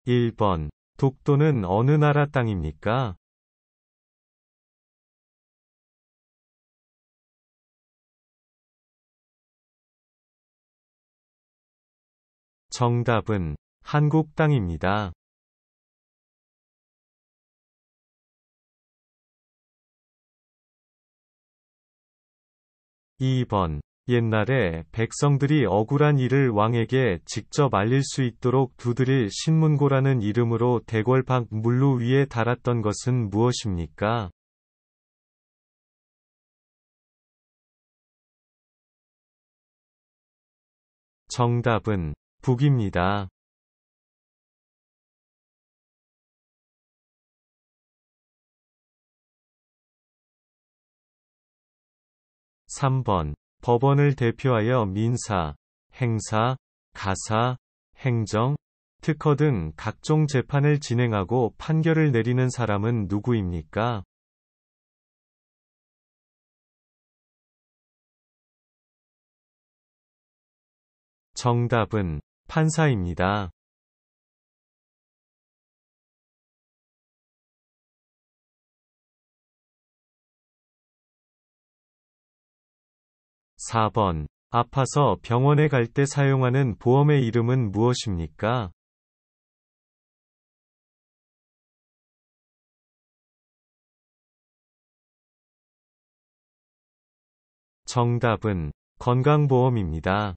1번. 독도는 어느 나라 땅입니까? 정답은 한국 땅입니다. 2번. 옛날에 백성들이 억울한 일을 왕에게 직접 알릴 수 있도록 두드릴 신문고라는 이름으로 대궐 밖 물로 위에 달았던 것은 무엇입니까? 정답은 북입니다. 3번. 법원을 대표하여 민사, 행사, 가사, 행정, 특허 등 각종 재판을 진행하고 판결을 내리는 사람은 누구입니까? 정답은 판사입니다. 4번. 아파서 병원에 갈 때 사용하는 보험의 이름은 무엇입니까? 정답은 건강보험입니다.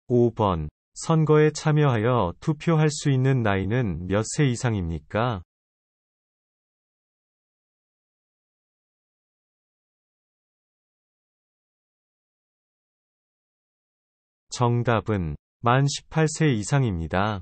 5번. 선거에 참여하여 투표할 수 있는 나이는 몇 세 이상입니까? 정답은 만 18세 이상입니다.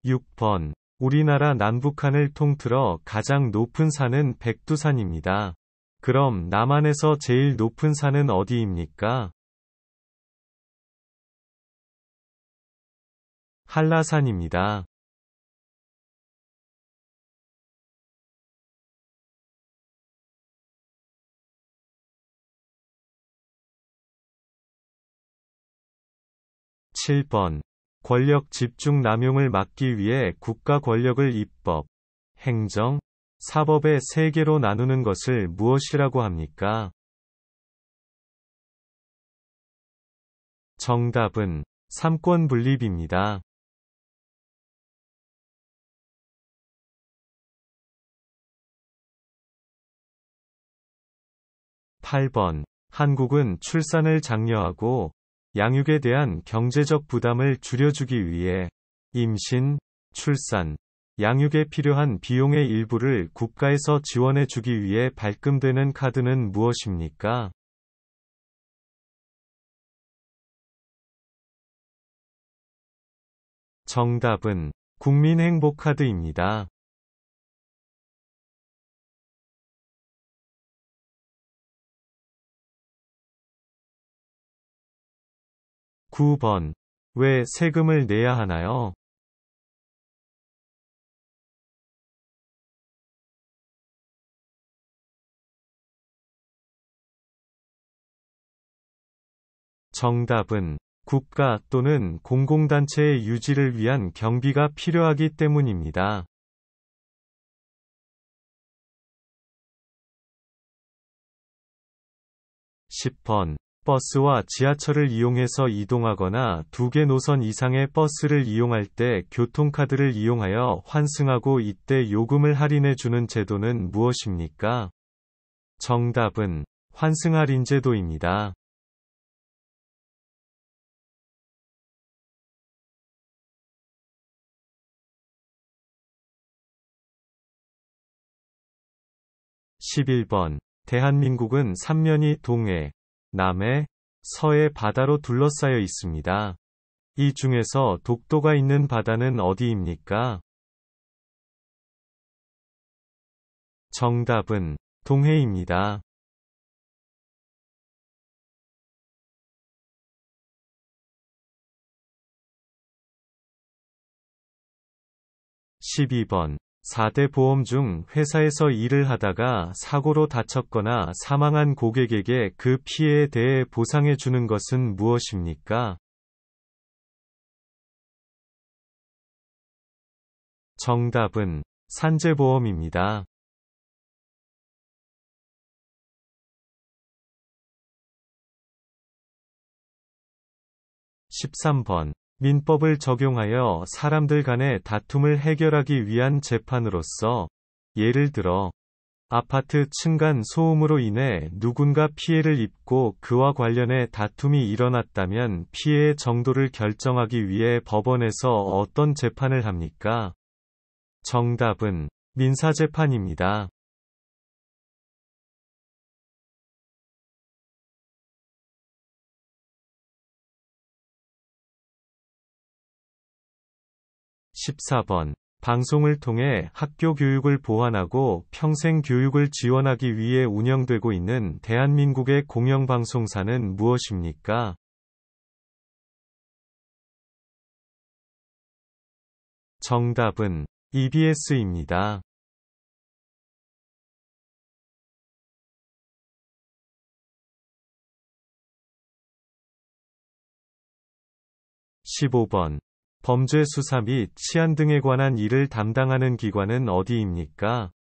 6번. 우리나라 남북한을 통틀어 가장 높은 산은 백두산입니다. 그럼 남한에서 제일 높은 산은 어디입니까? 한라산입니다. 7번. 권력 집중 남용을 막기 위해 국가 권력을 입법, 행정, 사법의 세 개로 나누는 것을 무엇이라고 합니까? 정답은 삼권 분립입니다. 8번. 한국은 출산을 장려하고 양육에 대한 경제적 부담을 줄여주기 위해 임신, 출산, 양육에 필요한 비용의 일부를 국가에서 지원해주기 위해 발급되는 카드는 무엇입니까? 정답은 국민행복카드입니다. (9번) 왜 세금을 내야 하나요? 정답은 국가 또는 공공단체의 유지를 위한 경비가 필요하기 때문입니다. 10번. 버스와 지하철을 이용해서 이동하거나 두 개 노선 이상의 버스를 이용할 때 교통카드를 이용하여 환승하고 이때 요금을 할인해 주는 제도는 무엇입니까? 정답은 환승할인제도입니다. (11번) 대한민국은 삼면이 동해, 남해, 서해 바다로 둘러싸여 있습니다. 이 중에서 독도가 있는 바다는 어디입니까? 정답은 동해입니다. 12번. 4대 보험 중 회사에서 일을 하다가 사고로 다쳤거나 사망한 고객에게 그 피해에 대해 보상해 주는 것은 무엇입니까? 정답은 산재보험입니다. 13번. 민법을 적용하여 사람들 간의 다툼을 해결하기 위한 재판으로서, 예를 들어, 아파트 층간 소음으로 인해 누군가 피해를 입고 그와 관련해 다툼이 일어났다면 피해의 정도를 결정하기 위해 법원에서 어떤 재판을 합니까? 정답은 민사재판입니다. 14번. 방송을 통해 학교 교육을 보완하고 평생 교육을 지원하기 위해 운영되고 있는 대한민국의 공영방송사는 무엇입니까? 정답은 EBS입니다. 15번. 범죄 수사 및 치안 등에 관한 일을 담당하는 기관은 어디입니까?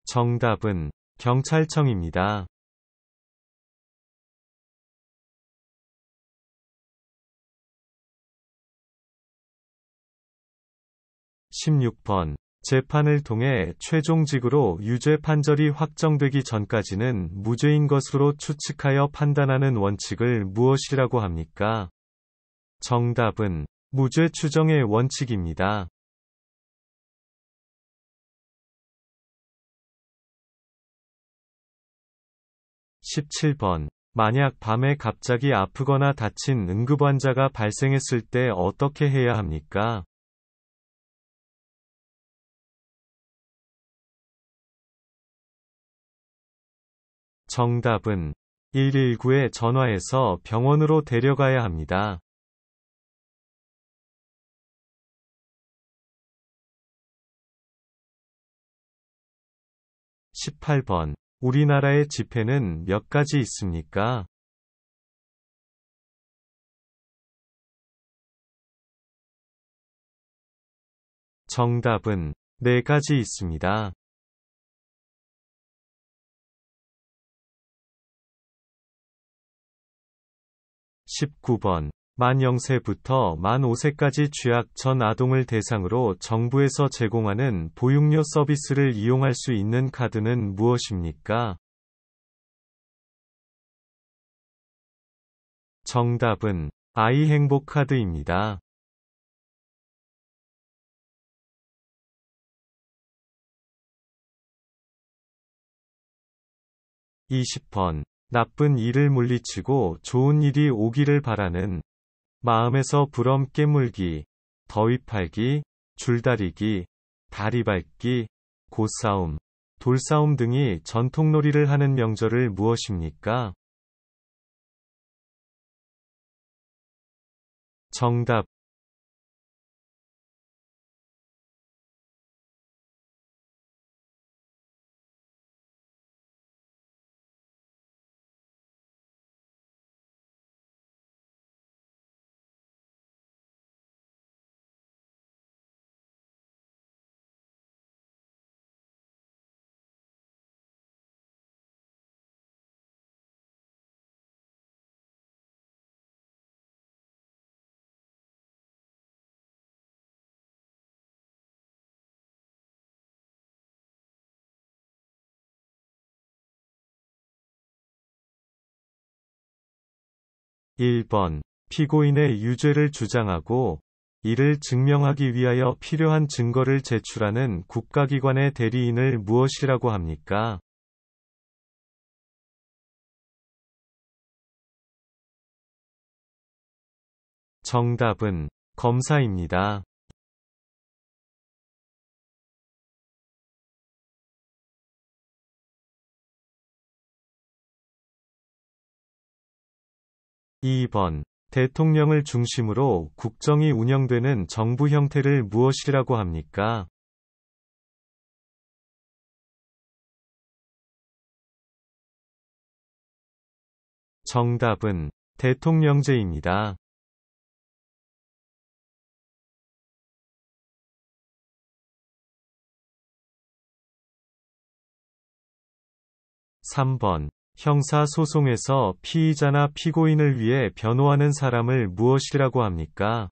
정답은 경찰청입니다. 16번. 재판을 통해 최종직으로 유죄 판결이 확정되기 전까지는 무죄인 것으로 추측하여 판단하는 원칙을 무엇이라고 합니까? 정답은 무죄 추정의 원칙입니다. 17번. 만약 밤에 갑자기 아프거나 다친 응급환자가 발생했을 때 어떻게 해야 합니까? 정답은 119에 전화해서 병원으로 데려가야 합니다. 18번. 우리나라의 지폐는 몇 가지 있습니까? 정답은 4가지 있습니다. 19번. 만 0세부터 만 5세까지 취약 전 아동을 대상으로 정부에서 제공하는 보육료 서비스를 이용할 수 있는 카드는 무엇입니까? 정답은 아이 행복 카드입니다. 20번. 나쁜 일을 물리치고 좋은 일이 오기를 바라는 마음에서 부럼 깨물기, 더위 팔기, 줄다리기, 다리 밟기, 고싸움, 돌싸움 등이 전통놀이를 하는 명절을 무엇입니까? 정답. 일 번. 피고인의 유죄를 주장하고 이를 증명하기 위하여 필요한 증거를 제출하는 국가기관의 대리인을 무엇이라고 합니까? 정답은 검사입니다. 2번. 대통령을 중심으로 국정이 운영되는 정부 형태를 무엇이라고 합니까? 정답은 대통령제입니다. 3번. 형사소송에서 피의자나 피고인을 위해 변호하는 사람을 무엇이라고 합니까?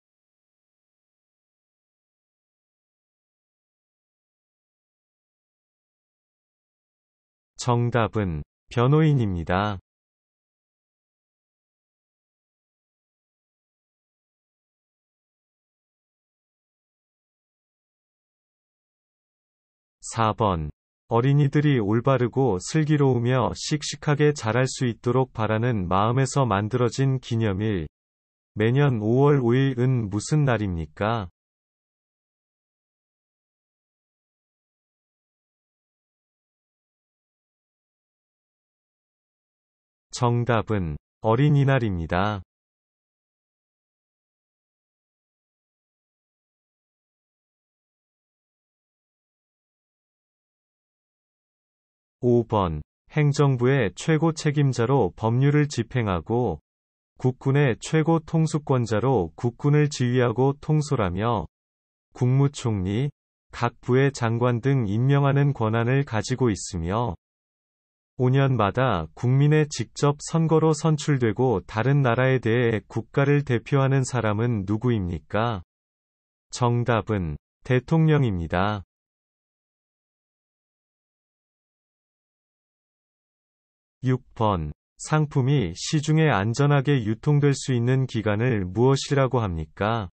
정답은 변호인입니다. 4번. 어린이들이 올바르고 슬기로우며 씩씩하게 자랄 수 있도록 바라는 마음에서 만들어진 기념일. 매년 5월 5일은 무슨 날입니까? 정답은 어린이날입니다. 5번. 행정부의 최고 책임자로 법률을 집행하고 국군의 최고 통수권자로 국군을 지휘하고 통솔하며 국무총리, 각 부의 장관 등 임명하는 권한을 가지고 있으며 5년마다 국민의 직접 선거로 선출되고 다른 나라에 대해 국가를 대표하는 사람은 누구입니까? 정답은 대통령입니다. 6번. 상품이 시중에 안전하게 유통될 수 있는 기관을 무엇이라고 합니까?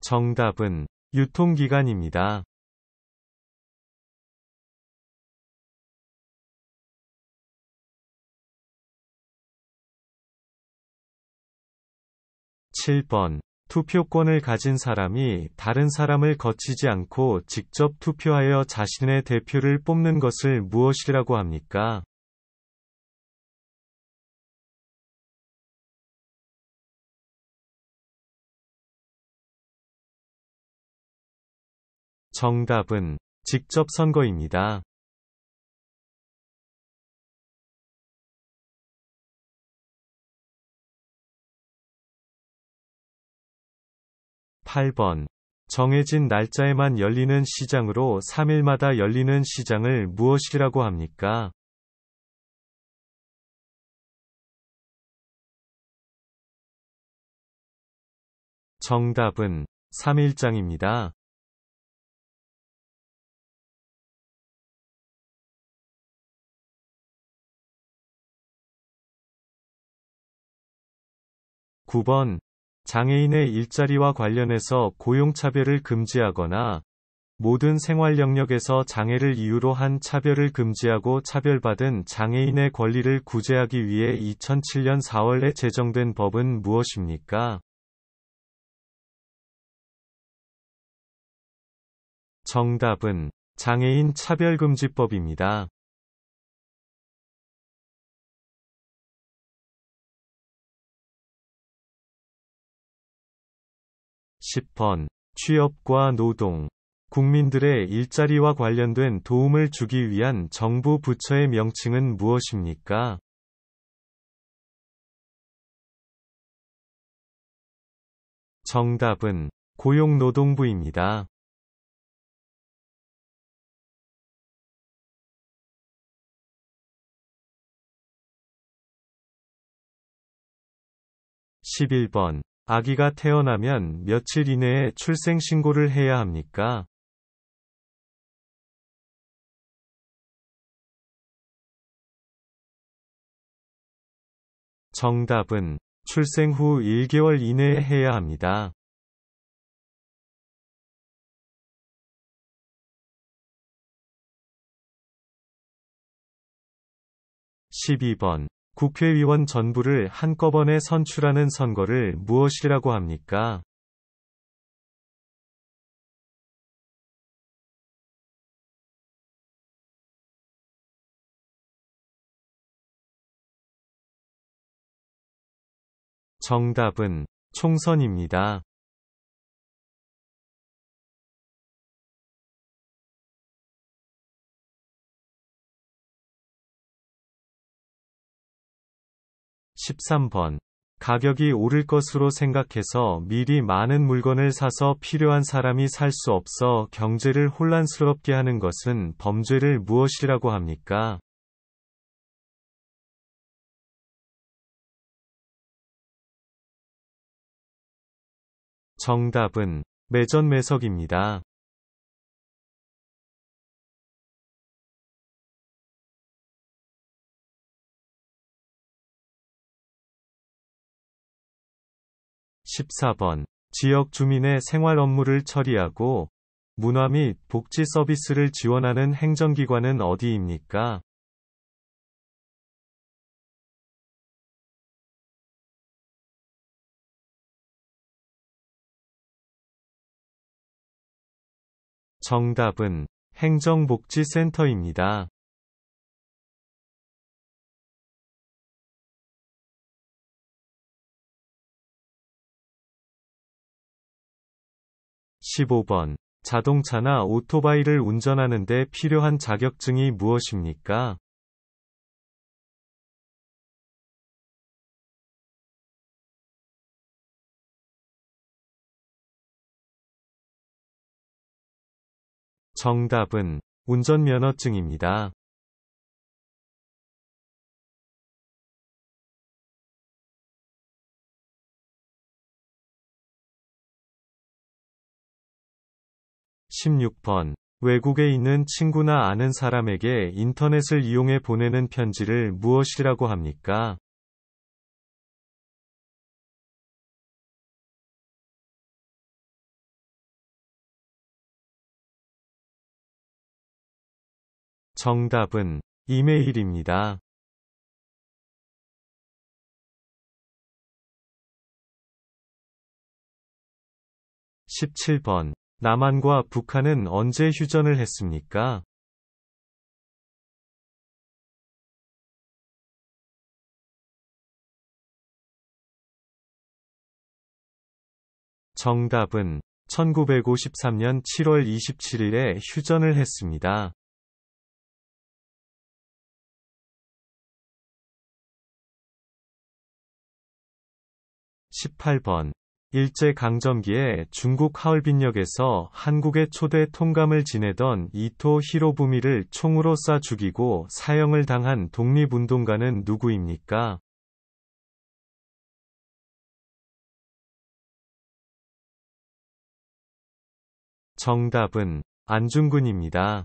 정답은 유통기관입니다. 7번. 투표권을 가진 사람이 다른 사람을 거치지 않고 직접 투표하여 자신의 대표를 뽑는 것을 무엇이라고 합니까? 정답은 직접 선거입니다. 8번. 정해진 날짜에만 열리는 시장으로 3일마다 열리는 시장을 무엇이라고 합니까? 정답은 3일장입니다. 9번. 장애인의 일자리와 관련해서 고용차별을 금지하거나 모든 생활 영역에서 장애를 이유로 한 차별을 금지하고 차별받은 장애인의 권리를 구제하기 위해 2007년 4월에 제정된 법은 무엇입니까? 정답은 장애인 차별금지법입니다. 10번. 취업과 노동, 국민들의 일자리와 관련된 도움을 주기 위한 정부 부처의 명칭은 무엇입니까? 정답은 고용노동부입니다. 11번. 아기가 태어나면 며칠 이내에 출생신고를 해야 합니까? 정답은 출생 후 1개월 이내에 해야 합니다. 12번. 국회의원 전부를 한꺼번에 선출하는 선거를 무엇이라고 합니까? 정답은 총선입니다. 13번. 가격이 오를 것으로 생각해서 미리 많은 물건을 사서 필요한 사람이 살 수 없어 경제를 혼란스럽게 하는 것은 범죄를 무엇이라고 합니까? 정답은 매전매석입니다. 14번. 지역 주민의 생활 업무를 처리하고 문화 및 복지 서비스를 지원하는 행정기관은 어디입니까? 정답은 행정복지센터입니다. 15번. 자동차나 오토바이를 운전하는데 필요한 자격증이 무엇입니까? 정답은 운전면허증입니다. 16번. 외국에 있는 친구나 아는 사람에게 인터넷을 이용해 보내는 편지를 무엇이라고 합니까? 정답은 이메일입니다. 17번. 남한과 북한은 언제 휴전을 했습니까? 정답은 1953년 7월 27일에 휴전을 했습니다. 18번. 일제강점기에 중국 하얼빈역에서 한국의 초대 통감을 지내던 이토 히로부미를 총으로 쏴 죽이고 사형을 당한 독립운동가는 누구입니까? 정답은 안중근입니다.